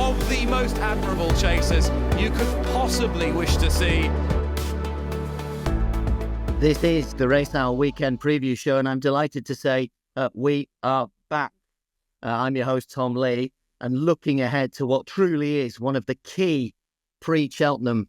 of the most admirable chasers you could possibly wish to see. This is the Race Hour Weekend Preview Show, and I'm delighted to say we are back. I'm your host, Tom Lee, and looking ahead to what truly is one of the key pre-Cheltenham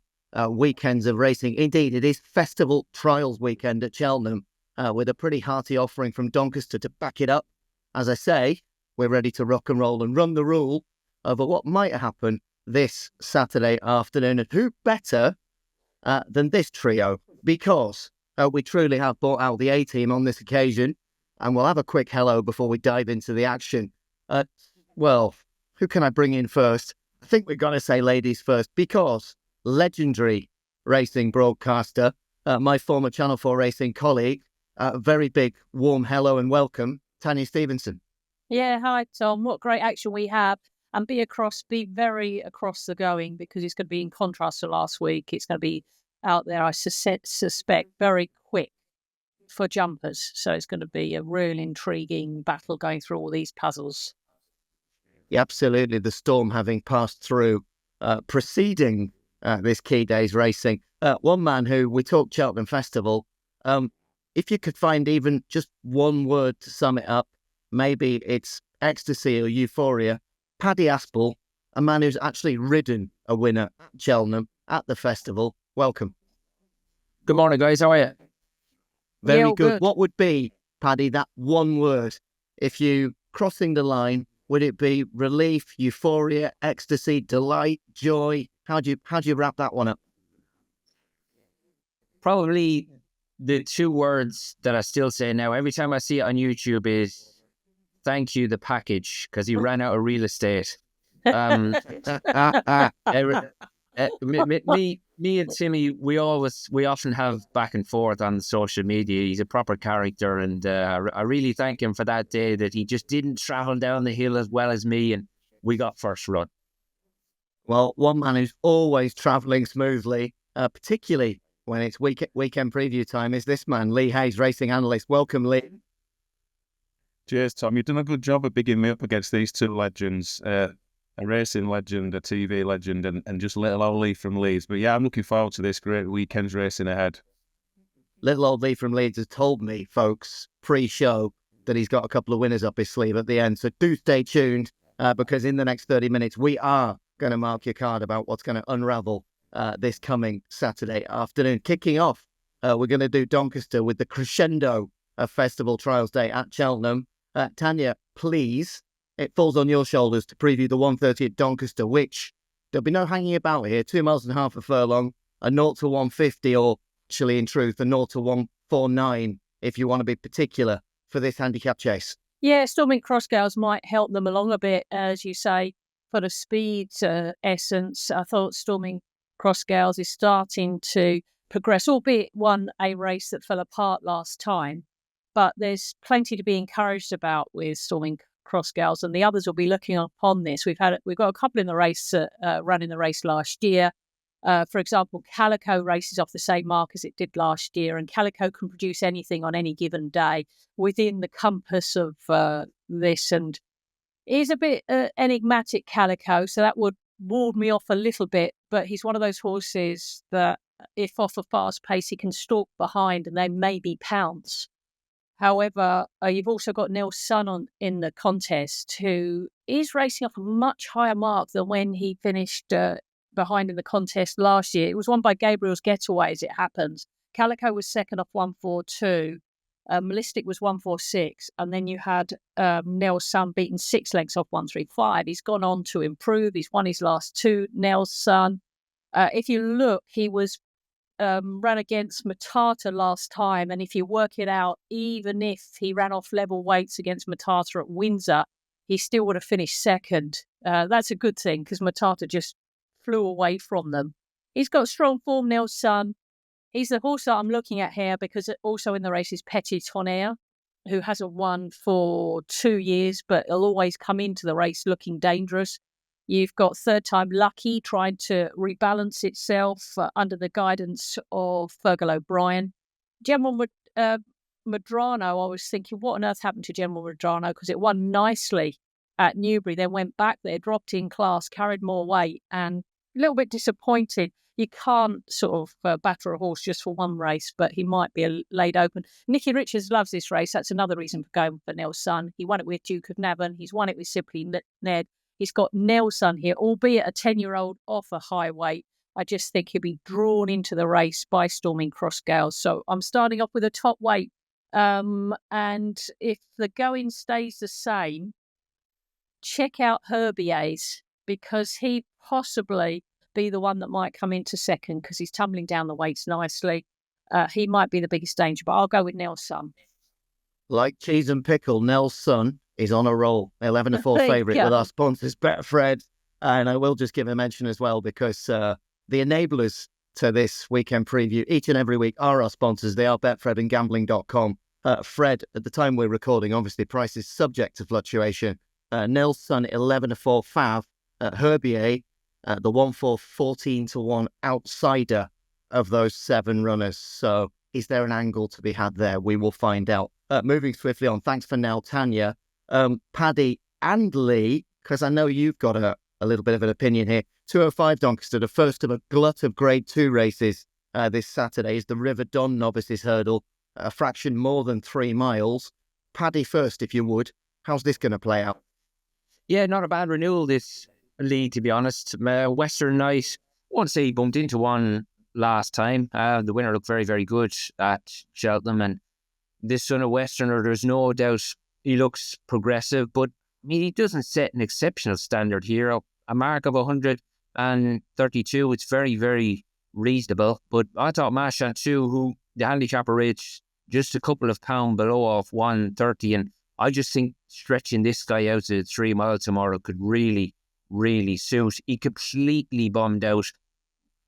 weekends of racing. Indeed, it is Festival Trials Weekend at Cheltenham, with a pretty hearty offering from Doncaster to back it up. As I say, we're ready to rock and roll and run the rule over what might happen this Saturday afternoon. And who better than this trio? Because we truly have brought out the A-team on this occasion, and we'll have a quick hello before we dive into the action. Well, who can I bring in first? I think we're going to say ladies first, because legendary racing broadcaster, my former Channel 4 racing colleague, very big, warm hello and welcome, Tanya Stevenson. Yeah, hi, Tom. What great action we have. And be very across the going, because it's going to be in contrast to last week. It's going to be out there, I suspect, very quick for jumpers. So it's going to be a real intriguing battle going through all these puzzles. Yeah, absolutely. The storm having passed through, preceding this key day's racing. One man who we talked Cheltenham Festival. If you could find even just one word to sum it up, maybe it's ecstasy or euphoria. Paddy Aspell, a man who's actually ridden a winner at Cheltenham at the festival. Welcome. Good morning, guys. How are you? Very good. What would be, Paddy, that one word? If you crossing the line, would it be relief, euphoria, ecstasy, delight, joy? How do you wrap that one up? Probably the two words that I still say now every time I see it on YouTube is thank you, the package, because he ran out of real estate. Me and Timmy, we often have back and forth on social media. He's a proper character, and I really thank him for that day that he just didn't travel down the hill as well as me, and we got first run. Well, one man who's always travelling smoothly, particularly when it's weekend preview time, is this man, Lee Hayes, racing analyst. Welcome, Lee. Cheers, Tom. You've done a good job of bigging me up against these two legends. A racing legend, a TV legend, and just little old Lee from Leeds. But yeah, I'm looking forward to this great weekend's racing ahead. Little old Lee from Leeds has told me, folks, pre-show, that he's got a couple of winners up his sleeve at the end. So do stay tuned, because in the next 30 minutes, we are going to mark your card about what's going to unravel this coming Saturday afternoon. Kicking off, we're going to do Doncaster with the crescendo of Festival Trials Day at Cheltenham. Tanya, please, it falls on your shoulders to preview the 1:30 at Doncaster, which there'll be no hanging about here. 2.5 miles a furlong, a 0 to 150, or actually in truth, a 0 to 149, if you want to be particular for this handicap chase. Yeah, Storming Crossgales might help them along a bit, as you say, for the speed essence. I thought Storming Crossgales is starting to progress, albeit won a race that fell apart last time. But there's plenty to be encouraged about with Storming Crossgales, and the others will be looking upon this. We've got a couple in the race running the race last year. For example, Calico races off the same mark as it did last year, and Calico can produce anything on any given day within the compass of this. And he's a bit enigmatic, Calico, so that would ward me off a little bit. But he's one of those horses that, if off a fast pace, he can stalk behind and then maybe pounce. However, you've also got Neil's son in the contest, who is racing off a much higher mark than when he finished behind in the contest last year. It was won by Gabriel's Getaway, as it happens. Calico was second off 142. Melistic was 146. And then you had Neil's son beaten 6 lengths off 135. He's gone on to improve. He's won his last 2, Neil's son. If you look, he was ran against Matata last time, and if you work it out, even if he ran off level weights against Matata at Windsor, he still would have finished second. That's a good thing, because Matata just flew away from them. He's got strong form, Neil's son. He's the horse that I'm looking at here, because also in the race is Petit Tonnerre, who hasn't won for 2 years, but he'll always come into the race looking dangerous. You've got Third Time Lucky trying to rebalance itself under the guidance of Fergal O'Brien. General Medrano, I was thinking, what on earth happened to General Medrano? Because it won nicely at Newbury, then went back there, dropped in class, carried more weight, and a little bit disappointed. You can't sort of batter a horse just for one race, but he might be laid open. Nicky Richards loves this race. That's another reason for going for Nelson. He won it with Duke of Navan. He's won it with Simply Ned. He's got Nelson here, albeit a 10-year-old off a high weight. I just think he'll be drawn into the race by Storming Cross Gales. So I'm starting off with a top weight. And if the going stays the same, check out Herbier's, because he possibly be the one that might come into second because he's tumbling down the weights nicely. He might be the biggest danger, but I'll go with Nelson. Like cheese and pickle, Nelson is on a roll. 11-4 favourite with our sponsors, Betfred. And I will just give a mention as well, because the enablers to this weekend preview each and every week are our sponsors. They are Betfred and Gambling.com. Fred, at the time we're recording, obviously price is subject to fluctuation. Nelson 11-4 fav. Herbier, the 1-4 14-1 outsider of those 7 runners. So is there an angle to be had there? We will find out. Moving swiftly on, thanks for now, Tanya. Paddy and Lee, because I know you've got a little bit of an opinion here. 205 Doncaster, the first of a glut of Grade 2 races this Saturday, is the River Don Novices Hurdle, a fraction more than 3 miles. Paddy first, if you would. How's this going to play out? Yeah, not a bad renewal this league, to be honest. Western Knight, I won't say he bumped into one last time. The winner looked very, very good at Cheltenham, and this son of Westerner, there's no doubt he looks progressive, but I mean, he doesn't set an exceptional standard here. A mark of 132, it's very, very reasonable. But I thought Machantu, who the handicapper rates just a couple of pounds below off 130, and I just think stretching this guy out to 3 miles tomorrow could really, really suit. He completely bombed out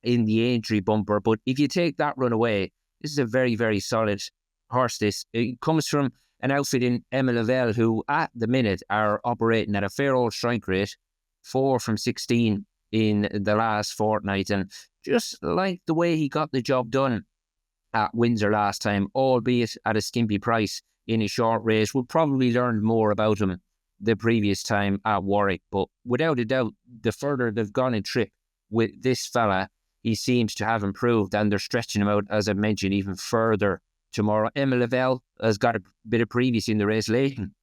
in the Aintree bumper, but if you take that run away, this is a very, very solid horse. It comes from an outfit in Emma Lavelle, who at the minute are operating at a fair old strike rate, 4 from 16 in the last fortnight, and just like the way he got the job done at Windsor last time, albeit at a skimpy price in a short race. We'll probably learn more about him the previous time at Warwick, but without a doubt, the further they've gone in trip with this fella, he seems to have improved, and they're stretching him out, as I mentioned, even further tomorrow. Emma Lavelle has got a bit of previous in the race. Leighton,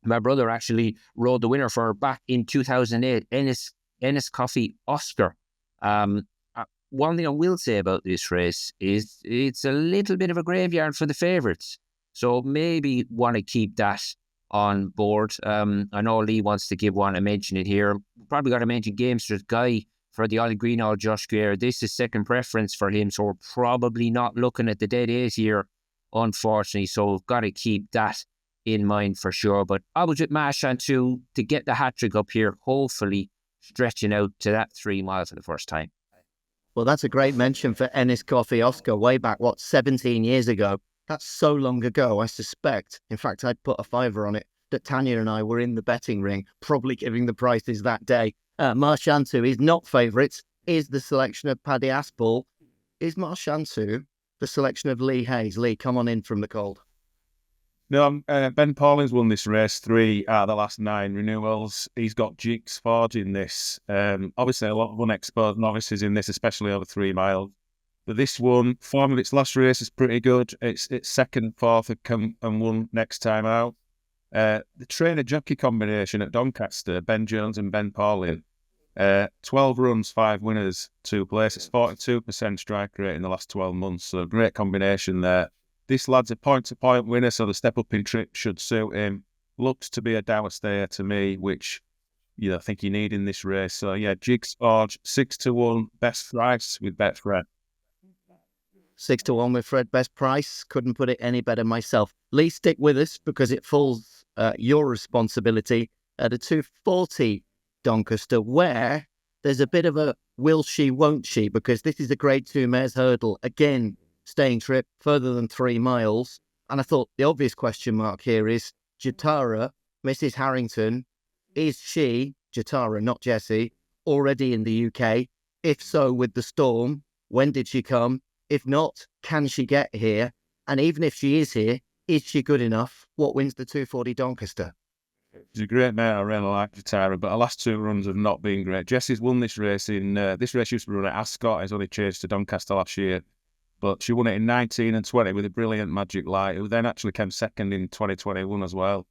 my brother, actually rode the winner for her back in 2008, Ennis Coffey Oscar. One thing I will say about this race is it's a little bit of a graveyard for the favourites, so maybe want to keep that on board. I know Lee wants to give one a mention in here. Probably got to mention Gamester's Guy for the All Green All Josh Greer. This is second preference for him, so we're probably not looking at the dead 8 here, unfortunately. So we've got to keep that in mind for sure. But I was with Machantu to get the hat-trick up here, hopefully stretching out to that 3 miles for the first time. Well, that's a great mention for Ennis Coffey Oscar way back, 17 years ago. That's so long ago, I suspect. In fact, I'd put a fiver on it that Tanya and I were in the betting ring, probably giving the prices that day. Machantu is not favourites, is the selection of Paddy Aspell. Is Machantu the selection of Lee Hayes? Lee, come on in from the cold. No, Ben Pauling's won this race 3 out of the last 9 renewals. He's got Jigs Forge in this. Obviously, a lot of unexposed novices in this, especially over 3 miles. But this one, form of its last race is pretty good. It's second, fourth, and come and won next time out. The trainer-jockey combination at Doncaster, Ben Jones and Ben Pauling, 12 runs, 5 winners, 2 places, 42% strike rate in the last 12 months. So great combination there. This lad's a point-to-point winner, so the step-up in trip should suit him. Looks to be a dour stayer to me, which I think you need in this race. So yeah, Jigs Forge, 6-1, best price with Betfred. 6-1 with Fred, best price. Couldn't put it any better myself. Lee, stick with us because it falls your responsibility at a 240 Doncaster, where there's a bit of a will she, won't she, because this is a Grade 2 mares hurdle. Again, staying trip further than 3 miles. And I thought the obvious question mark here is Jatara, Mrs. Harrington, is she, Jatara, not Jessie, already in the UK? If so, with the Storm, when did she come? If not, can she get here? And even if she is here, is she good enough? What wins the 240 Doncaster? She's a great mare. I really like Jatara, but her last 2 runs have not been great. Jessie's won this race this race used to run at Ascot. It's only changed to Doncaster last year, but she won it in 19 and 20 with a brilliant Magic Light, who then actually came second in 2021 as well.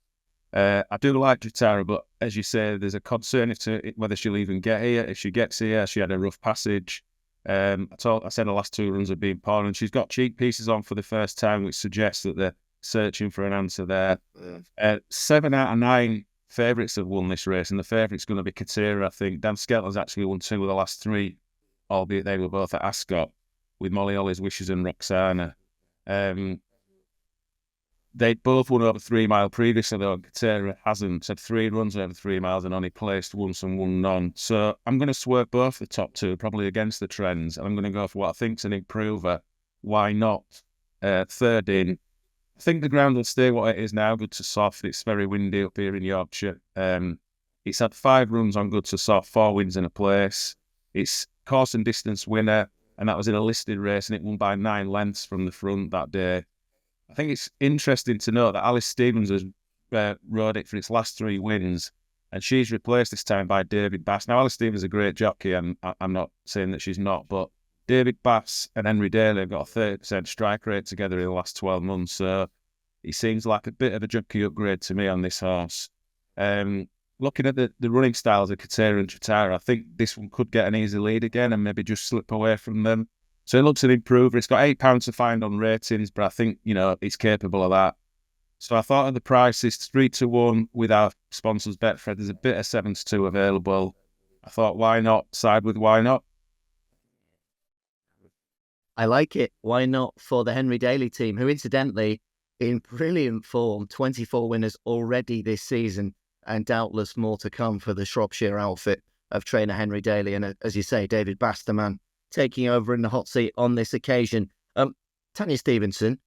I do like Jatara, but as you say, there's a concern whether she'll even get here. If she gets here, she had a rough passage. I said the last 2 runs have been poor, and she's got cheek pieces on for the first time, which suggests that they're searching for an answer there. 7 out of 9 favourites have won this race, and the favourite's going to be Katira, I think. Dan Skelton's actually won 2 of the last 3, albeit they were both at Ascot, with Molly Holly's Wishes and Roxana. They both won over 3 mile previously, though. Katira hasn't. Had 3 runs over 3 miles and only placed once and won none. So I'm going to swerve both the top 2, probably against the trends, and I'm going to go for what I think's an improver. Why not? Third in. I think the ground will stay what it is now, good to soft. It's very windy up here in Yorkshire. It's had 5 runs on good to soft, 4 wins in a place. It's course and distance winner, and that was in a listed race, and it won by 9 lengths from the front that day. I think it's interesting to note that Alice Stevens has rode it for its last 3 wins, and she's replaced this time by David Bass. Now, Alice Stevens is a great jockey, and I'm not saying that she's not, but David Bass and Henry Daly have got a 30% strike rate together in the last 12 months, so he seems like a bit of a jockey upgrade to me on this horse. Looking at the running styles of Katira and Jatara, I think this one could get an easy lead again and maybe just slip away from them. So it looks an improver. It's got £8 to find on ratings, but I think, it's capable of that. So I thought of the prices, 3-1 with our sponsors Betfred. There's a bit of 7-2 available. I thought, why not side with why not? I like it. Why not for the Henry Daly team, who incidentally, in brilliant form, 24 winners already this season, and doubtless more to come for the Shropshire outfit of trainer Henry Daly. And as you say, David Bass, the man taking over in the hot seat on this occasion. Tanya Stevenson,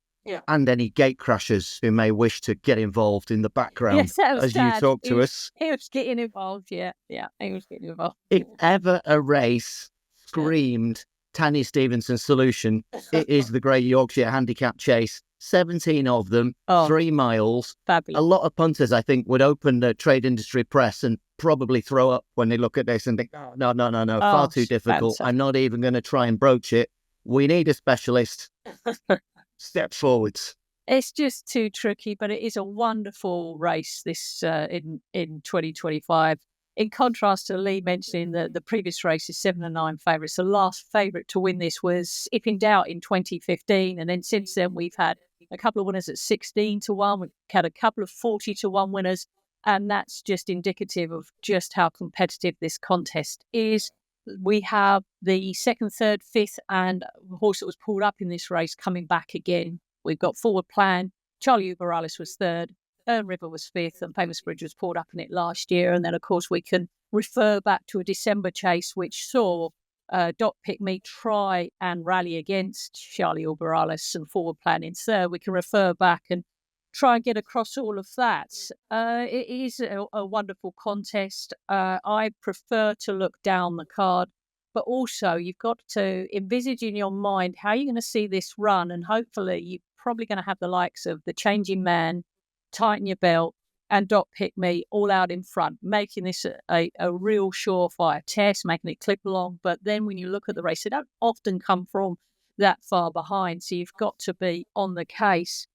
and any gate crashers who may wish to get involved in the background as you talk to us. He was getting involved, yeah, he was getting involved. If ever a race screamed Tanya Stevenson's solution, it is the Great Yorkshire Handicap Chase. 17 of them, 3 miles. Fabulous. A lot of punters, I think, would open the trade industry press and probably throw up when they look at this and think, no, far too difficult. Fantastic. I'm not even going to try and broach it. We need a specialist. Step forwards. It's just too tricky, but it is a wonderful race this in 2025. In contrast to Lee mentioning the previous race is 7 and 9 favourites. The last favourite to win this was If in Doubt in 2015, and then since then we've had a couple of winners at 16-1. We've had a couple of 40-1 winners, and that's just indicative of just how competitive this contest is. We have the 2nd, 3rd, 5th, and the horse that was pulled up in this race coming back again. We've got Forward Plan. Charlie Uberalis was 3rd. Earn River was 5th, and Famous Bridge was pulled up in it last year. And then, of course, we can refer back to a December chase, which saw Dot Pick Me try and rally against Charlie Uberalis and Forward Plan in 3rd. We can refer back and try and get across all of that. It is a wonderful contest. I prefer to look down the card, but also you've got to envisage in your mind how you're going to see this run, and hopefully you're probably going to have the likes of the Changing Man, Tighten Your Belt, and Dot Pick Me all out in front, making this a real surefire test, making it clip along. But then when you look at the race, they don't often come from that far behind, so you've got to be on the case.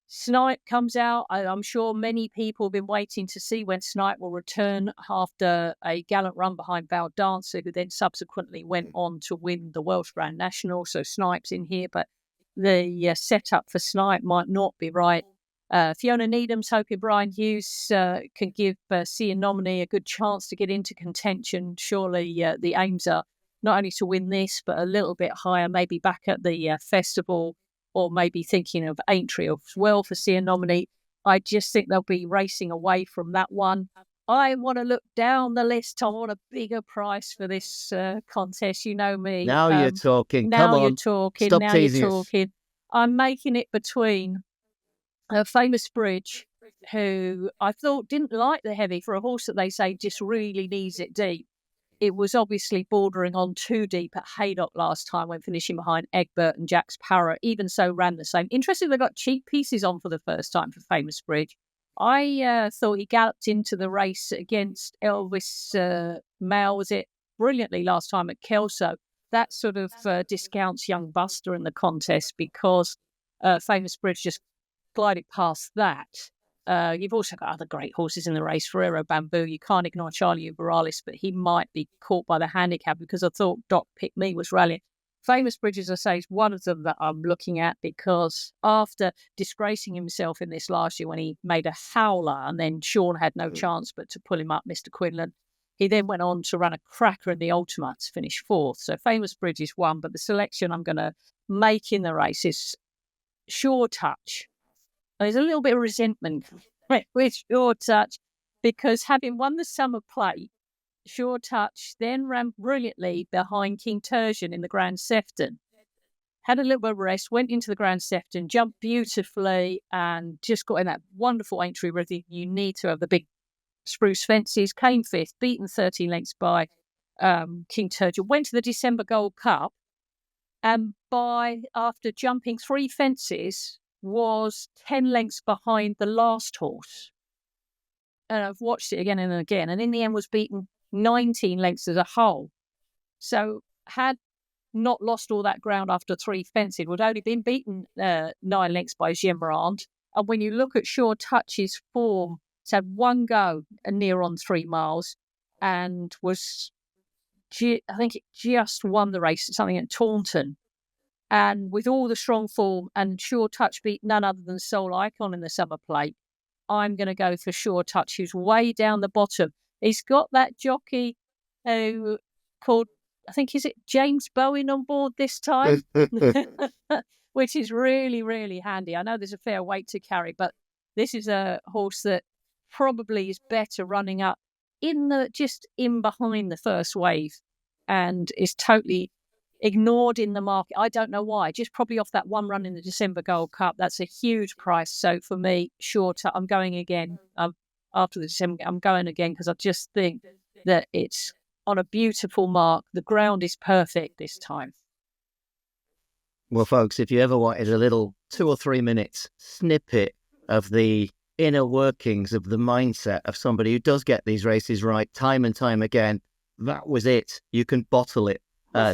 Snipe comes out. I'm sure many people have been waiting to see when Snipe will return after a gallant run behind Val Dancer, who then subsequently went on to win the Welsh Grand National. So Snipe's in here, but the setup for Snipe might not be right. Fiona Needham's hoping Brian Hughes can give Sia Nominee a good chance to get into contention. Surely the aims are not only to win this, but a little bit higher, maybe back at the festival, or maybe thinking of Aintree as well for Sia Nominee. I just think they'll be racing away from that one. I want to look down the list. I want a bigger price for this contest. You know me. Now you're talking. Now Come on. you're talking. Stop now teasing you're us. talking. I'm making it between Famous Bridge, who I thought didn't like the heavy for a horse that they say just really needs it deep. It was obviously bordering on too deep at Haydock last time when finishing behind Egbert and Jack's Parrot. Even so, ran the same. Interesting, they got cheap pieces on for the first time for Famous Bridge. I thought he galloped into the race against Elvis Mail, was it, brilliantly last time at Kelso. That sort of discounts Young Buster in the contest because Famous Bridge just glided past that. You've also got other great horses in the race. Ferrero Bamboo, you can't ignore Charlie Uberalis, but he might be caught by the handicap because I thought Doc Pick Me was rallying. Famous Bridge, as I say, is one of them that I'm looking at because after disgracing himself in this last year when he made a howler and then Sean had no chance but to pull him up, Mr. Quinlan, he then went on to run a cracker in the Ultimate to finish fourth. So Famous Bridge is one, but the selection I'm going to make in the race is Sure Touch. There's a little bit of resentment with Sure Touch because having won the Summer Plate, Sure Touch then ran brilliantly behind King Tertian in the Grand Sefton. Had a little bit of rest, went into the Grand Sefton, jumped beautifully and just got in that wonderful entry rhythm you need to have the big spruce fences, came fifth, beaten 13 lengths by King Tertian, went to the December Gold Cup and after jumping 3 fences was 10 lengths behind the last horse. And I've watched it again and again and in the end was beaten 19 lengths as a whole. So had not lost all that ground after 3 fences, would only been beaten 9 lengths by Gemmerand. And when you look at Sure Touch's form, it's had one go near on 3 miles and was, I think it just won the race at something at Taunton. And with all the strong form and Sure Touch beat none other than Soul Icon in the Summer Plate, I'm going to go for Sure Touch, who's way down the bottom. He's got that jockey who called, I think, is it James Bowen on board this time? Which is really, really handy. I know there's a fair weight to carry, but this is a horse that probably is better running up just in behind the first wave and is totally ignored in the market. I don't know why. Just probably off that one run in the December Gold Cup. That's a huge price. So for me, I'm going again. After the December, I'm going again because I just think that it's on a beautiful mark. The ground is perfect this time. Well, folks, if you ever wanted a little 2 or 3 minutes snippet of the inner workings of the mindset of somebody who does get these races right time and time again, that was it. You can bottle it.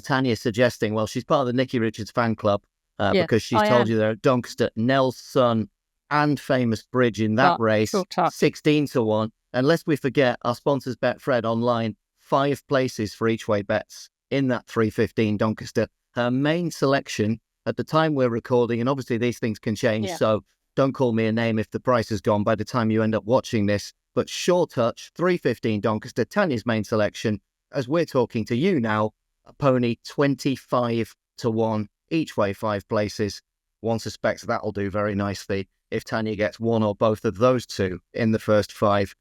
Tanya suggesting, well, she's part of the Nicky Richards fan club because she's told you they're at Doncaster, Nell's Son and Famous Bridge in that race, 16 to 1. And lest we forget, our sponsors Betfred online, 5 places for each way bets in that 3:15 Doncaster. Her main selection at the time we're recording, and obviously these things can change, so don't call me a name if the price has gone by the time you end up watching this. But Sure Touch, 3:15 Doncaster, Tanya's main selection. As we're talking to you now, a pony 25 to 1, each way 5 places. One suspects that'll do very nicely if Tanya gets one or both of those two in the first 5.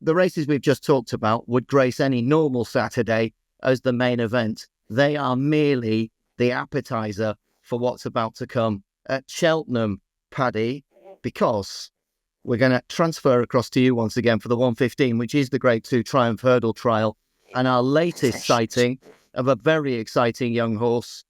The races we've just talked about would grace any normal Saturday as the main event. They are merely the appetizer for what's about to come at Cheltenham, Paddy, because we're going to transfer across to you once again for the 1:15, which is the Grade 2 Triumph Hurdle Trial, and our latest sighting of a very exciting young horse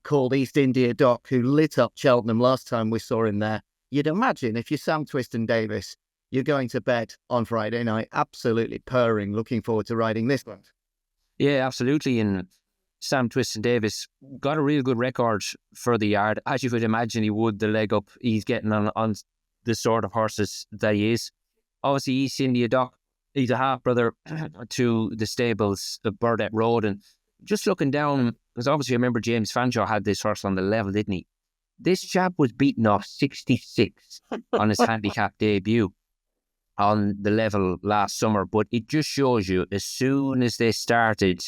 called East India Doc, who lit up Cheltenham last time we saw him there. You'd imagine if you're Sam Twiston-Davis, you're going to bed on Friday night, absolutely purring, looking forward to riding this one. Yeah, absolutely. And Sam Twiston-Davis got a real good record for the yard, as you would imagine he would, the leg up he's getting on the sort of horses that he is. Obviously, East India Doc, he's a half-brother to the stables of Burdett Road. And just looking down, because obviously I remember James Fanshawe had this horse on the level, didn't he? This chap was beaten off 66 on his handicap debut on the level last summer. But it just shows you, as soon as they started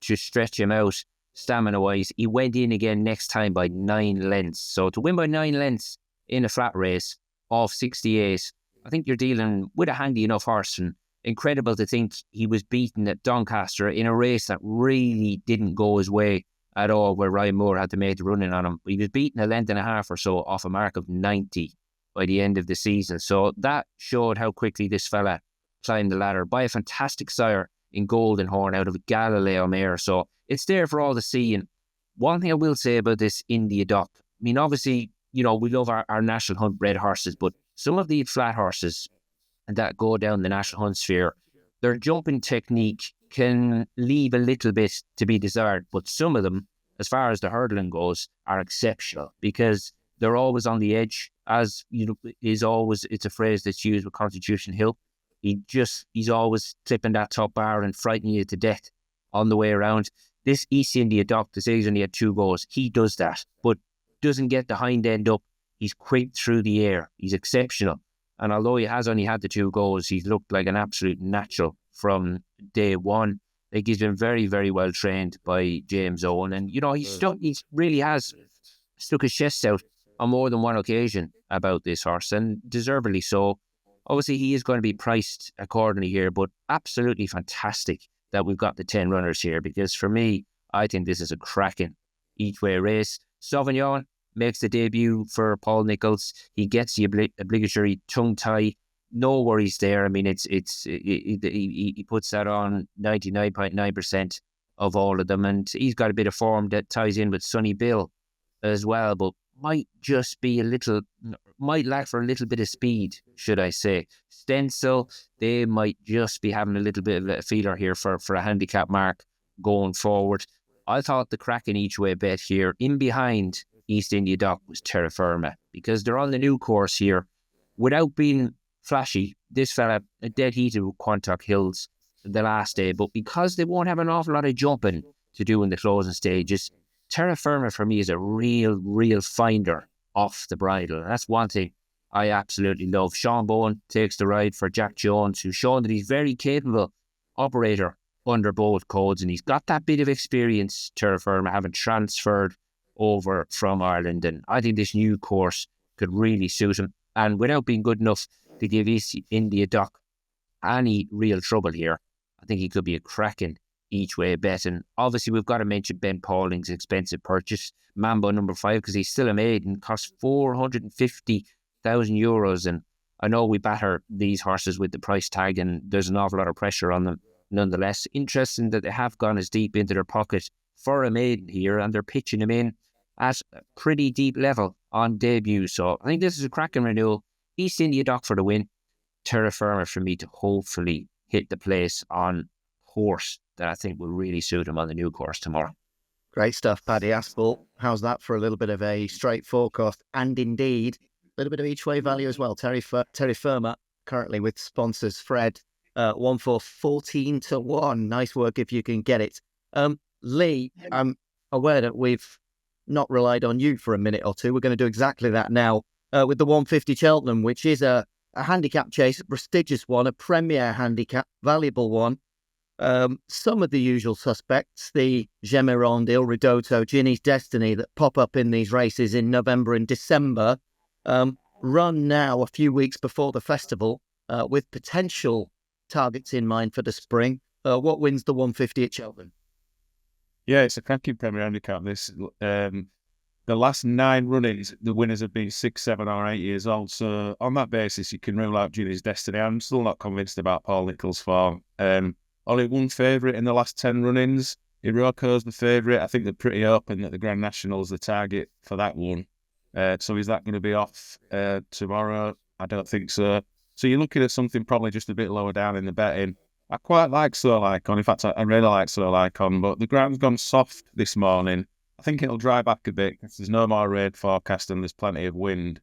to stretch him out stamina-wise, he went in again next time by 9 lengths. So to win by 9 lengths in a flat race off 68, I think you're dealing with a handy enough horse. And incredible to think he was beaten at Doncaster in a race that really didn't go his way at all, where Ryan Moore had to make the running on him. He was beaten a length and a half or so off a mark of 90 by the end of the season. So that showed how quickly this fella climbed the ladder by a fantastic sire in Golden Horn out of a Galileo mare. So it's there for all to see. And one thing I will say about this India Doc, I mean, obviously, you know, we love our National Hunt bred horses, but some of these flat horses, that go down the National Hunt sphere, their jumping technique can leave a little bit to be desired, but some of them, as far as the hurdling goes, are exceptional because they're always on the edge. As you know, it's a phrase that's used with Constitution Hill. He's always clipping that top bar and frightening you to death on the way around. This East India Dock, to say he's only had 2 goes, he does that, but doesn't get the hind end up. He's quick through the air. He's exceptional. And although he has only had the 2 goes, he's looked like an absolute natural from day one. Like, he's been very, very well trained by James Owen. And, you know, he really has stuck his chest out on more than one occasion about this horse, and deservedly so. Obviously, he is going to be priced accordingly here, but absolutely fantastic that we've got the 10 runners here, because for me, I think this is a cracking each-way race. Sauvignon makes the debut for Paul Nicholls. He gets the obligatory tongue tie. No worries there. I mean, he puts that on 99.9% of all of them, and he's got a bit of form that ties in with Sonny Bill as well, but might lack for a little bit of speed, should I say. Stencil, they might just be having a little bit of a feeler here for a handicap mark going forward. I thought the cracking each way bet here in behind East India Dock was Terra Firma, because they're on the new course here. Without being flashy, this fella a dead heated with Quantock Hills the last day, but because they won't have an awful lot of jumping to do in the closing stages, Terra Firma for me is a real finder off the bridle. And that's one thing I absolutely love. Sean Bowen takes the ride for Jack Jones, who's shown that he's very capable operator under both codes, and he's got that bit of experience, Terra Firma, having transferred over from Ireland. And I think this new course could really suit him. And without being good enough to give East India Dock any real trouble here, I think he could be a cracking each way bet. And obviously we've got to mention Ben Pauling's expensive purchase, Mambo number 5, because he's still a maiden, costs €450,000. And I know we batter these horses with the price tag, and there's an awful lot of pressure on them nonetheless. Interesting that they have gone as deep into their pocket for a maiden here, and they're pitching him in at a pretty deep level on debut. So I think this is a cracking renewal. East India Dock for the win, Terra Firma for me to hopefully hit the place on horse that I think will really suit him on the new course tomorrow. Great stuff, Paddy. Aspell, how's that for a little bit of a straight forecast, and indeed a little bit of each way value as well? Terry Firma currently with sponsors Fred, 1 for 14 to 1. Nice work if you can get it. Lee, I'm aware that we've not relied on you for a minute or two. We're going to do exactly that now with the 150 Cheltenham, which is a handicap chase, a prestigious one, a premier handicap, valuable one. Some of the usual suspects, the Gemeron, Il Ridotto, Ginny's Destiny, that pop up in these races in November and December, run now a few weeks before the festival with potential targets in mind for the spring. What wins the 150 at Cheltenham? Yeah, it's a cracking Premier Handicap. This the last 9 run-ins, the winners have been 6, 7 or 8 years old. So on that basis, you can rule out Ginny's Destiny. I'm still not convinced about Paul Nicholls' form. Only one favourite in the last 10 run-ins. Iroquo's the favourite. I think they're pretty open that the Grand National's the target for that one. So is that going to be off tomorrow? I don't think so. So you're looking at something probably just a bit lower down in the betting. I quite like Soul Icon. In fact, I really like Soul Icon, but the ground's gone soft this morning. I think it'll dry back a bit because there's no more rain forecast and there's plenty of wind.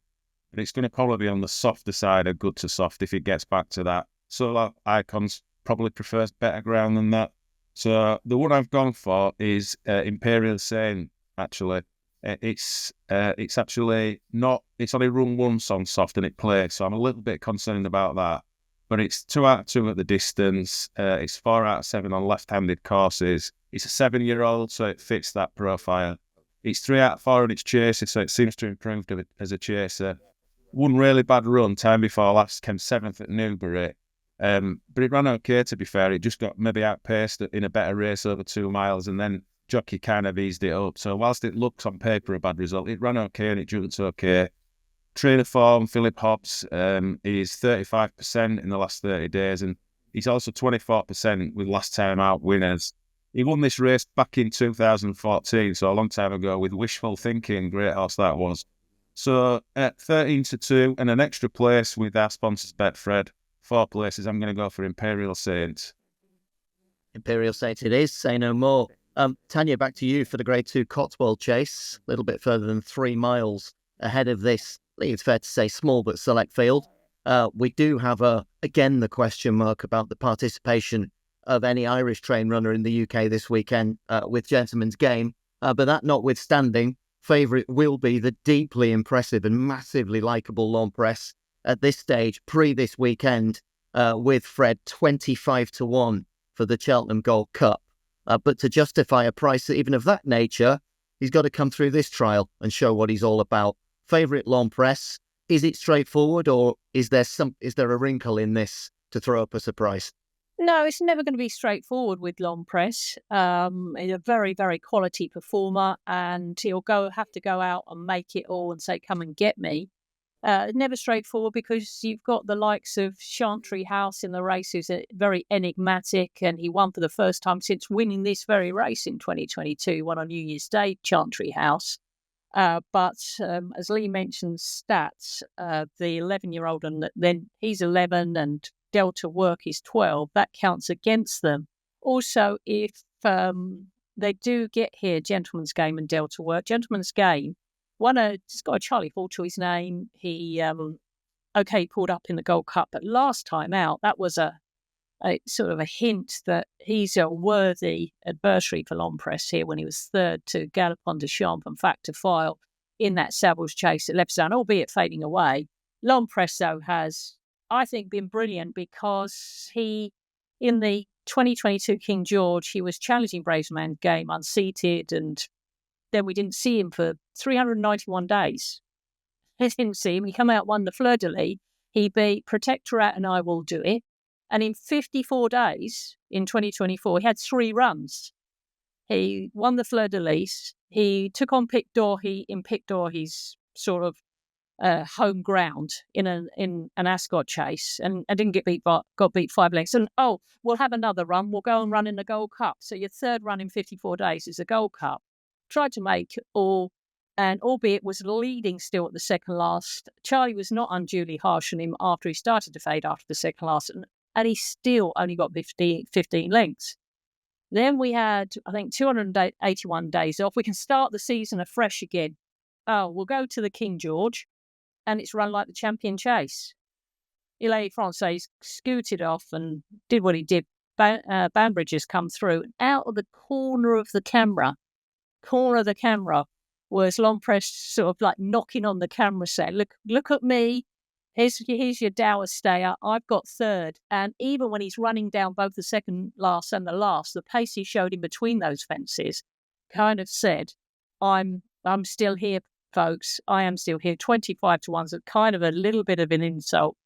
But it's going to probably be on the softer side of good to soft if it gets back to that. Soul Icon's probably prefers better ground than that. So the one I've gone for is Imperial Saint, actually. It's actually not, it's only run once on soft and it plays, so I'm a little bit concerned about that. But it's 2 out of 2 at the distance. It's 4 out of 7 on left-handed courses. It's a 7-year-old, so it fits that profile. It's 3 out of 4 in its chaser, so it seems to improve as a chaser. One really bad run, time before last, came 7th at Newbury. But it ran okay, to be fair. It just got maybe outpaced in a better race over 2 miles, and then jockey kind of eased it up. So whilst it looks on paper a bad result, it ran okay and it jumped okay. Trainer form, Philip Hobbs, is 35% in the last 30 days, and he's also 24% with last time out winners. He won this race back in 2014, so a long time ago, with wishful thinking. Great horse that was. So at 13 to 2 and an extra place with our sponsors Betfred, 4 places. I'm going to go for Imperial Saint. Imperial Saint it is, say no more. Tanya, back to you for the Grade 2 Cotswold Chase, a little bit further than 3 miles ahead of this. I think it's fair to say small but select field. We do have, again, the question mark about the participation of any Irish train runner in the UK this weekend with Gentleman's Game. But that notwithstanding, favourite will be the deeply impressive and massively likeable Lawn Press at this stage, this weekend, with Fred 25-1 for the Cheltenham Gold Cup. But to justify a price even of that nature, he's got to come through this trial and show what he's all about. Favourite Lawn Press, is it straightforward, or is there a wrinkle in this to throw up a surprise? No, it's never going to be straightforward with Lawn Press. He's a very, very quality performer, and he'll have to go out and make it all and say, "Come and get me." Never straightforward because you've got the likes of Chantry House in the race, who's very enigmatic, and he won for the first time since winning this very race in 2022. Won on New Year's Day, Chantry House. But as Lee mentioned, stats, the 11-year-old, and then he's 11 and Delta Work is 12, that counts against them. Also, if they do get here, Gentleman's Game and Delta Work, Gentleman's Game, it's got a Charlie Hall to his name. He pulled up in the Gold Cup, but last time out, that was a sort of a hint that he's a worthy adversary for Lawn Press here when he was third to Galopin de Champ and Factor File in that Savills Chase at Leopardstown, albeit fading away. Lawn Press, though, has, I think, been brilliant because in the 2022 King George, he was challenging Bravesman Game unseated, and then we didn't see him for 391 days. I didn't see him. He come out, won the Fleur de Lis. He beat Protectorate and I Will Do It. And in 54 days in 2024, he had 3 runs. He won the Fleur de Lis. He took on Pic D'Orhy in Pic D'Orhy's sort of home ground in an Ascot chase, and didn't get beat, but got beat 5 lengths. And we'll have another run. We'll go and run in the Gold Cup. So your third run in 54 days is the Gold Cup. Tried to make all, and albeit was leading still at the second last. Charlie was not unduly harsh on him after he started to fade after the second last, and he still only got 15 lengths. Then we had, I think, 281 days off. We can start the season afresh again. We'll go to the King George, and it's run like the Champion Chase. Ile Francais scooted off and did what he did. Banbridge has come through. Out of the corner of the camera was Lawn Press sort of like knocking on the camera saying, look at me. Here's your dour stayer. I've got third. And even when he's running down both the second last and the last, the pace he showed in between those fences kind of said, I'm still here, folks. I am still here. 25-1's a kind of a little bit of an insult,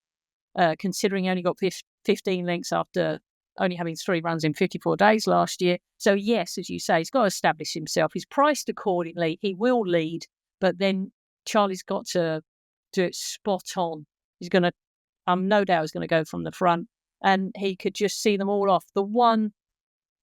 considering he only got 15 lengths after only having 3 runs in 54 days last year. So yes, as you say, he's got to establish himself. He's priced accordingly. He will lead, but then Charlie's got to do it spot on. He's going to, no doubt he's going to go from the front, and he could just see them all off. The one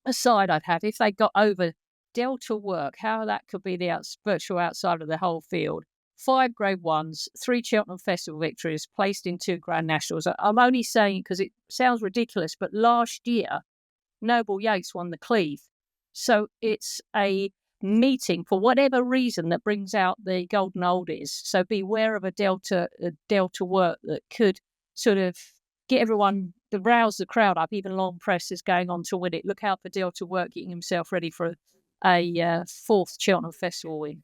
aside I'd have, if they got over Delta Work, how that could be the virtual outside of the whole field. 5 Grade 1s, 3 Cheltenham Festival victories, placed in 2 Grand Nationals. I'm only saying because it sounds ridiculous, but last year, Noble Yates won the Cleve. So it's a meeting, for whatever reason, that brings out the golden oldies. So beware of a Delta Work that could sort of get everyone, to rouse the crowd up. Even Lawn Press is going on to win it. Look out for Delta Work getting himself ready for a 4th Cheltenham Festival win.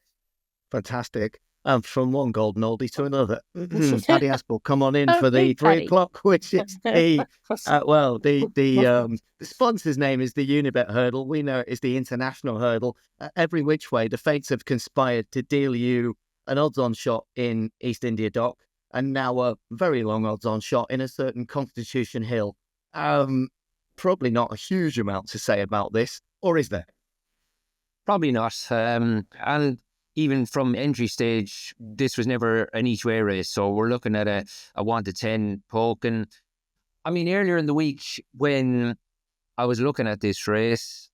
Fantastic. From one golden oldie to another. Paddy Aspell, come on in for the 3 Paddy. o'clock, which is the sponsor's name is the Unibet Hurdle. We know it is the International Hurdle. Every which way, the fates have conspired to deal you an odds-on shot in East India Dock, and now a very long odds-on shot in a certain Constitution Hill. Probably not a huge amount to say about this, or is there? Probably not. And even from entry stage, this was never an each-way race. So we're looking at a 1-10 poke. And I mean, earlier in the week when I was looking at this race,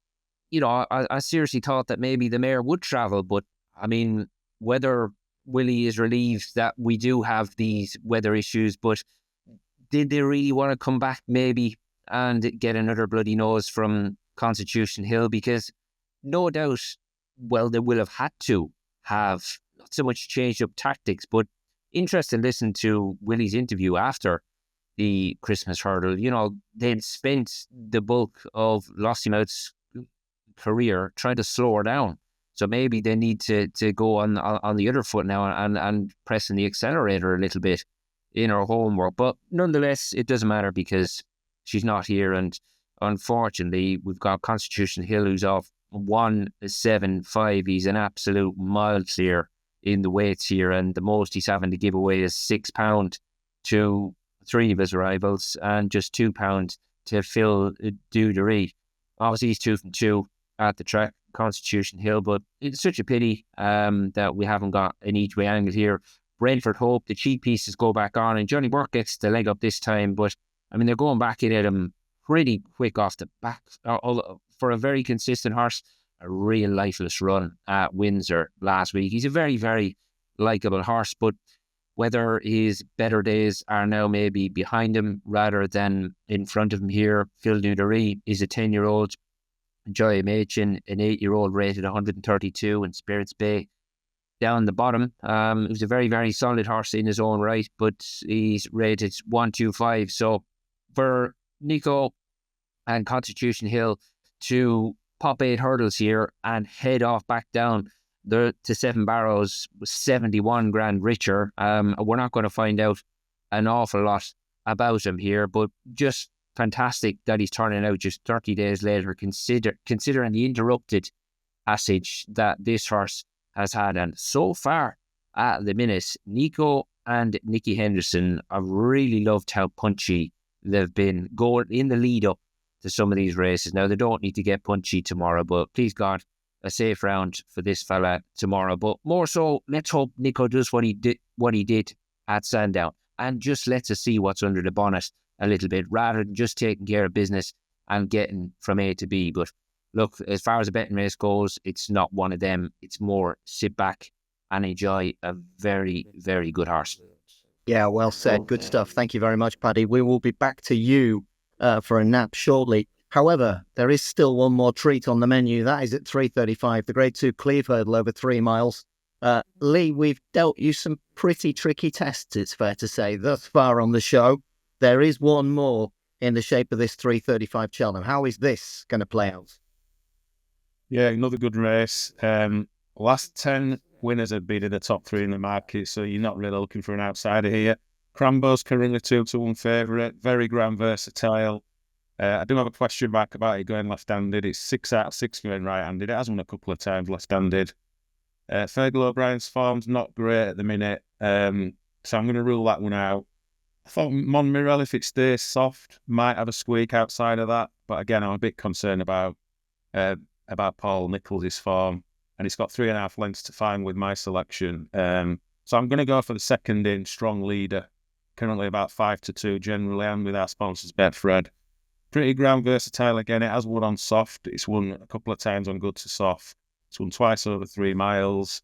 I seriously thought that maybe the mare would travel. But I mean, whether Willie is relieved that we do have these weather issues, but did they really want to come back maybe and get another bloody nose from Constitution Hill? Because no doubt, well, they will have had to have not so much changed up tactics, but interesting listening to Willie's interview after the Christmas hurdle. You know, they'd spent the bulk of Lossiemouth's career trying to slow her down. So maybe they need to go on the other foot now and pressing the accelerator a little bit in her homework. But nonetheless, it doesn't matter because she's not here. And unfortunately, we've got Constitution Hill, who's off 1.75. He's an absolute mile clear in the weights here. And the most he's having to give away is £6 to 3 of his rivals and just £2 to Phil Dudery. Obviously, he's 2 from 2 at the track, Constitution Hill, but it's such a pity that we haven't got an each way angle here. Brentford Hope, the cheap pieces go back on, and Johnny Burke gets the leg up this time, but I mean, they're going back in at him pretty quick off the back. For a very consistent horse, a real lifeless run at Windsor last week. He's a very, very likeable horse, but whether his better days are now maybe behind him rather than in front of him here, Phil Dudery is a 10-year-old. Joy Machin, an 8-year-old rated 132, and Spirits Bay down the bottom. It was a very, very solid horse in his own right, but he's rated 125. So for Nico and Constitution Hill to pop 8 hurdles here and head off back down to 7 Barrows, 71 grand richer, we're not going to find out an awful lot about him here, but just fantastic that he's turning out just 30 days later, considering the interrupted passage that this horse has had. And so far at the minute, Nico and Nicky Henderson, I've really loved how punchy they've been going in the lead up to some of these races. Now, they don't need to get punchy tomorrow, but please God, a safe round for this fella tomorrow. But more so, let's hope Nico does what he did at Sandown and just lets us see what's under the bonnet a little bit, rather than just taking care of business and getting from A to B. But look, as far as a betting race goes, it's not one of them. It's more sit back and enjoy a very, very good horse. Yeah, well said. Good stuff. Thank you very much, Paddy. We will be back to you for a nap shortly. However, there is still one more treat on the menu. That is at 3:35, the Grade 2 Cleve hurdle over 3 miles. Lee, we've dealt you some pretty tricky tests, it's fair to say, thus far on the show. There is one more in the shape of this 3:35 Cheltenham. How is this going to play out? Yeah, another good race. Last 10 winners have been in the top 3 in the market, so you're not really looking for an outsider here. Crambo's currently 2-1 favourite, very ground versatile. I do have a question back about it going left-handed. It's 6 out of 6 going right-handed. It has won a couple of times left-handed. Fergal O'Brien's form's not great at the minute, so I'm going to rule that one out. I thought Monmirel, if it stays soft, might have a squeak outside of that. But again, I'm a bit concerned about Paul Nicholls' form. And he's got 3.5 lengths to find with my selection. So I'm going to go for the second in, strong leader. Currently about 5-2 generally, and with our sponsors, Betfred. Pretty ground versatile again. It has won on soft. It's won a couple of times on good to soft. It's won twice over 3 miles.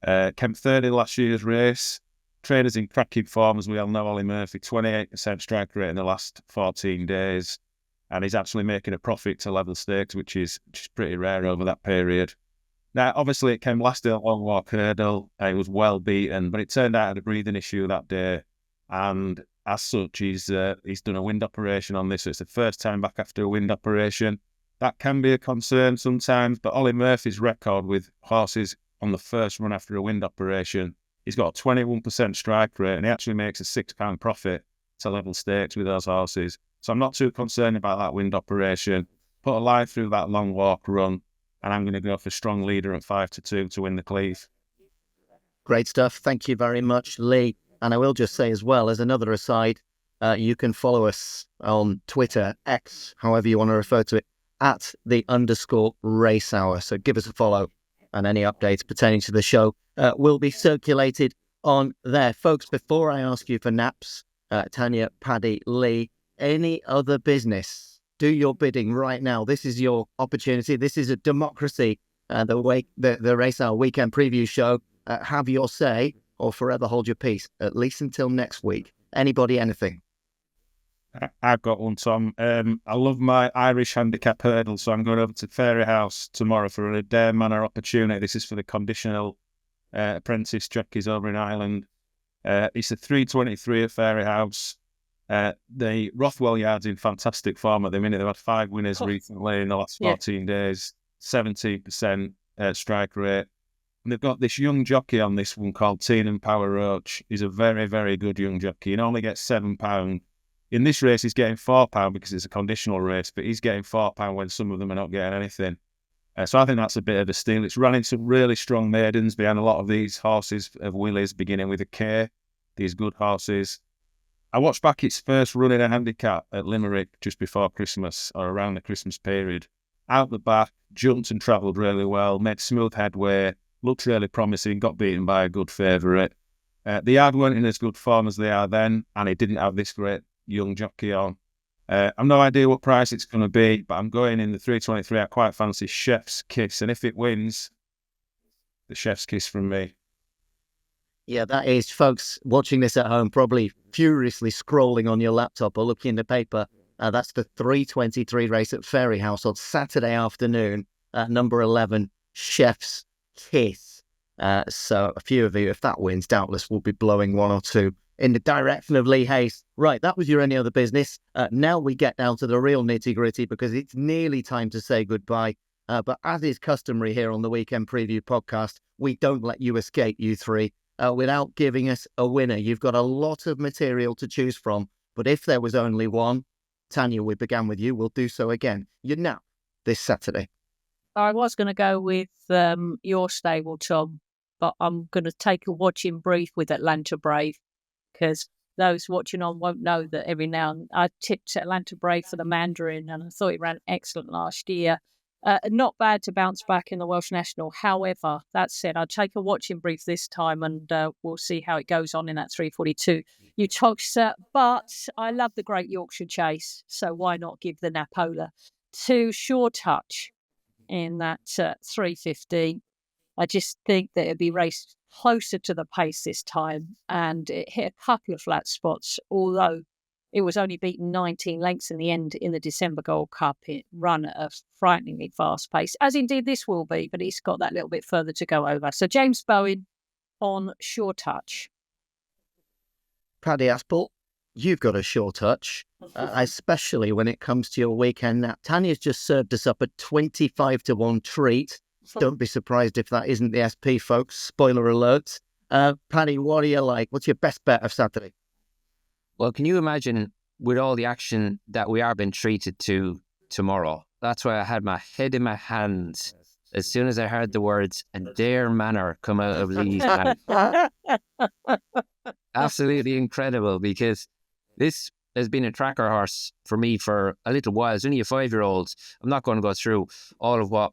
Came third in last year's race. Trainers in cracking form, as we all know. Ollie Murphy, 28% strike rate in the last 14 days. And he's actually making a profit to level stakes, which is pretty rare over that period. Now, obviously, it came last in a long walk hurdle. It was well beaten, but it turned out a breathing issue that day. And as such, he's done a wind operation on this. So it's the first time back after a wind operation. That can be a concern sometimes, but Ollie Murphy's record with horses on the first run after a wind operation, he's got a 21% strike rate, and he actually makes a £6 profit to level stakes with those horses. So I'm not too concerned about that wind operation. Put a line through that long walk run, and I'm going to go for strong leader at 5-2 to win the Cleve. Great stuff. Thank you very much, Lee. And I will just say as well, as another aside, you can follow us on Twitter, X, however you want to refer to it, at @_race hour. So give us a follow, and any updates pertaining to the show will be circulated on there. Folks, before I ask you for naps, Tanya, Paddy, Lee, any other business, do your bidding right now. This is your opportunity. This is a democracy. The Race Hour Weekend Preview Show. Have your say or forever hold your peace, at least until next week. Anybody, anything? I've got one, Tom. I love my Irish handicap hurdle, so I'm going over to Fairyhouse tomorrow for a Dare Manor opportunity. This is for the conditional apprentice jockeys over in Ireland. It's a 323 at Fairyhouse. The Rothwell Yard's in fantastic form at the minute. They've had 5 winners recently in the last 14 days, 17% strike rate. And they've got this young jockey on this one called Teenham Power Roach. He's a very, very good young jockey. He only gets £7. In this race, he's getting £4 because it's a conditional race, but he's getting £4 when some of them are not getting anything. So I think that's a bit of a steal. It's running some really strong maidens behind a lot of these horses of Willys, beginning with a K, these good horses. I watched back its first run in a handicap at Limerick just before Christmas, or around the Christmas period. Out the back, jumped and travelled really well, made smooth headway, looked really promising, got beaten by a good favourite. The yard weren't in as good form as they are then, and it didn't have this great young jockey on. I've no idea what price it's going to be, but I'm going in the 323. I quite fancy Chef's Kiss, and if it wins, the Chef's Kiss from me. Yeah, that is, folks watching this at home, probably furiously scrolling on your laptop or looking in the paper. That's the 323 race at Fairyhouse on Saturday afternoon at number 11, Chef's Kiss. So a few of you, if that wins, doubtless will be blowing 1 or 2 in the direction of Lee Hayes. Right, that was your Any Other Business. Now we get down to the real nitty-gritty, because it's nearly time to say goodbye. But as is customary here on the Weekend Preview podcast, we don't let you escape, you three, without giving us a winner. You've got a lot of material to choose from, but if there was only one, Tanya, we began with you. We'll do so again. You're now this Saturday. I was going to go with your stable, Tom, but I'm going to take a watching brief with Atlanta Brave, because those watching on won't know that every now and I tipped Atlanta Brave for the Mandarin, and I thought it ran excellent last year. Not bad to bounce back in the Welsh National. However, that said, I'll take a watching brief this time, and we'll see how it goes on in that 342 Uttoxeter. But I love the Great Yorkshire Chase, so why not give the Napola to Sure Touch in that 315. I just think that it'd be raced closer to the pace this time, and it hit a couple of flat spots, although it was only beaten 19 lengths in the end in the December Gold Cup. It ran at a frighteningly fast pace, as indeed this will be, but it's got that little bit further to go over. So James Bowen on Sure Touch. Paddy Aspell, you've got a Sure Touch, especially when it comes to your weekend nap. Tanya's just served us up a 25-1 treat. Don't be surprised if that isn't the SP, folks. Spoiler alert. Paddy, what do you like? What's your best bet of Saturday? Well, can you imagine with all the action that we are being treated to tomorrow? That's why I had my head in my hands as soon as I heard the words "and Dare Manor" come out of Lee's mouth. Absolutely incredible, because this has been a tracker horse for me for a little while. It's only a 5-year-old. I'm not going to go through all of what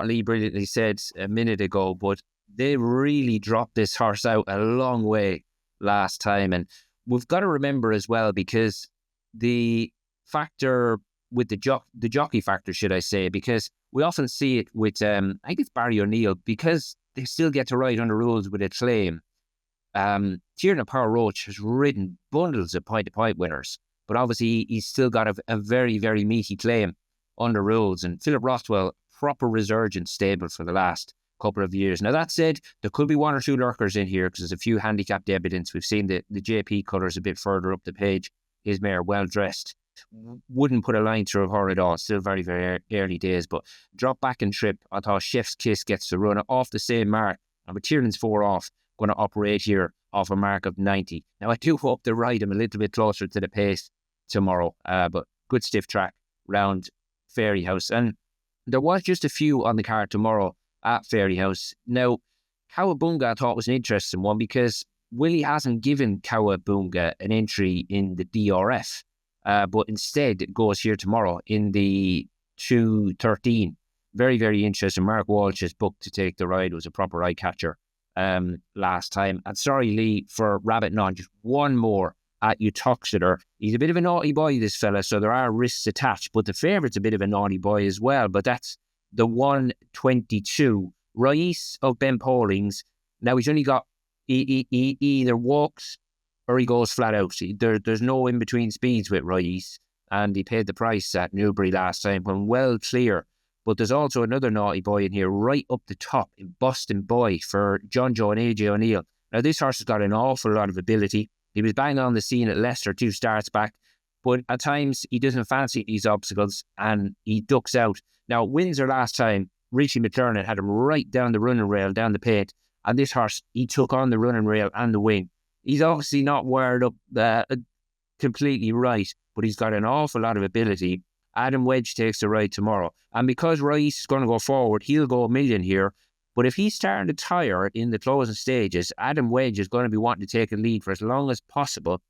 Lee brilliantly said a minute ago, but they really dropped this horse out a long way last time. And we've got to remember as well, because the factor with the jockey factor, should I say, because we often see it with, I think it's Barry O'Neill, because they still get to ride under rules with a claim. Tiernan Power Roach has ridden bundles of point-to-point winners, but obviously he's still got a very, very meaty claim under rules. And Philip Rothwell, proper resurgent stable for the last couple of years. Now, that said, there could be 1 or 2 lurkers in here, because there's a few handicapped evidence. We've seen the JP colours a bit further up the page. His mare, well dressed. Wouldn't put a line through her at all. Still very, very early days. But drop back and trip. I thought Chef's Kiss gets the run off the same mark. And with Tiernan's 4 off, going to operate here off a mark of 90. Now, I do hope to ride him a little bit closer to the pace tomorrow. But good stiff track round Fairyhouse. And there was just a few on the card tomorrow at Fairyhouse. Now, Cowabunga I thought was an interesting one, because Willie hasn't given Cowabunga an entry in the DRF, but instead it goes here tomorrow in the 213. Very, very interesting. Mark Walsh is booked to take the ride. It was a proper eye catcher last time. And sorry, Lee, for rabbiting on, just one more at Uttoxeter. He's a bit of a naughty boy, this fella, so there are risks attached, but the favourite's a bit of a naughty boy as well. But that's the 122. Rais of Ben Paulings. Now, he's only got, he either walks or he goes flat out. There's no in-between speeds with Rice, and he paid the price at Newbury last time when well clear. But there's also another naughty boy in here right up the top in Boston Boy for John Joe and AJ O'Neill. Now, this horse has got an awful lot of ability. He was bang on the scene at Leicester 2 starts back, but at times he doesn't fancy these obstacles and he ducks out. Now, Windsor last time, Richie McLernan had him right down the running rail, down the pit, and this horse, he took on the running rail and the wing. He's obviously not wired up completely right, but he's got an awful lot of ability. Adam Wedge takes the ride tomorrow. And because Rice is going to go forward, he'll go a million here. But if he's starting to tire in the closing stages, Adam Wedge is going to be wanting to take a lead for as long as possible.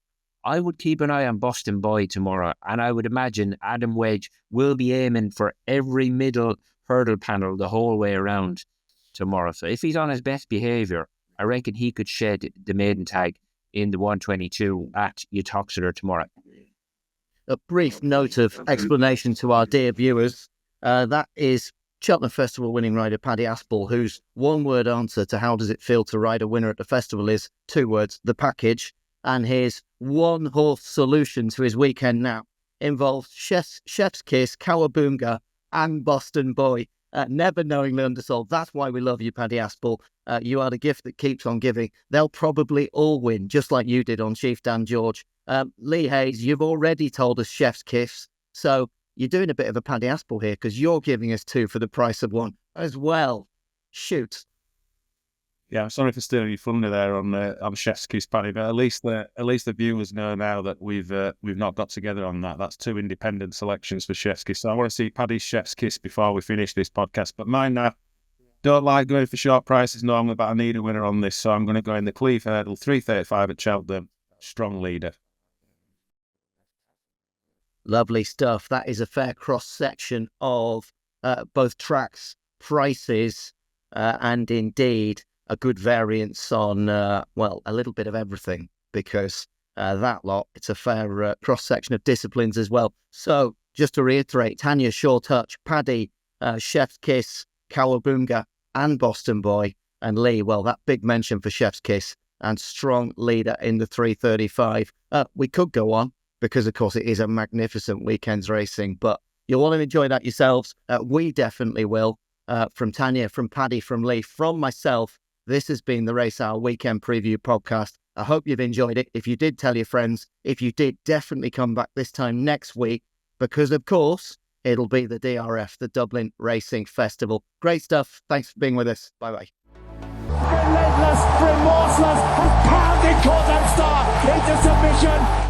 I would keep an eye on Boston Boy tomorrow, and I would imagine Adam Wedge will be aiming for every middle hurdle panel the whole way around tomorrow. So if he's on his best behaviour, I reckon he could shed the maiden tag in the 122 at Uttoxeter tomorrow. A brief note of explanation to our dear viewers. That is Cheltenham Festival winning rider Paddy Aspell, whose one-word answer to how does it feel to ride a winner at the festival is 2 words, the package. And his one-horse solution to his weekend now involves Chef's Kiss, Cowabunga and Boston Boy. Never knowingly undersold. That's why we love you, Paddy Aspell. You are the gift that keeps on giving. They'll probably all win, just like you did on Chief Dan George. Lee Hayes, you've already told us Chef's Kiss, so you're doing a bit of a Paddy Aspell here because you're giving us 2 for the price of 1 as well. Shoot. Yeah, I'm sorry for stealing your thunder there on Chef's Kiss, Paddy, but at least the viewers know now that we've not got together on that. That's 2 independent selections for Chef's Kiss. So I want to see Paddy's Chef's Kiss before we finish this podcast. But mine now, don't like going for short prices normally, but I need a winner on this, so I'm going to go in the Cleve Hurdle, 3.35 at Cheltenham. Strong leader. Lovely stuff. That is a fair cross-section of both tracks, prices, and indeed a good variance on, a little bit of everything, because that lot, it's a fair cross-section of disciplines as well. So, just to reiterate, Tanya Short Touch, Paddy, Chef's Kiss, Cowabunga, and Boston Boy, and Lee, well, that big mention for Chef's Kiss, and strong leader in the 3.35. We could go on, because, of course, it is a magnificent weekend's racing, but you'll want to enjoy that yourselves. We definitely will. From Tanya, from Paddy, from Lee, from myself, this has been the Race Hour Weekend Preview Podcast. I hope you've enjoyed it. If you did, tell your friends. If you did, definitely come back this time next week, because, of course, it'll be the DRF, the Dublin Racing Festival. Great stuff. Thanks for being with us. Bye-bye. Relentless, remorseless, and pounding Cheltenham Star into submission.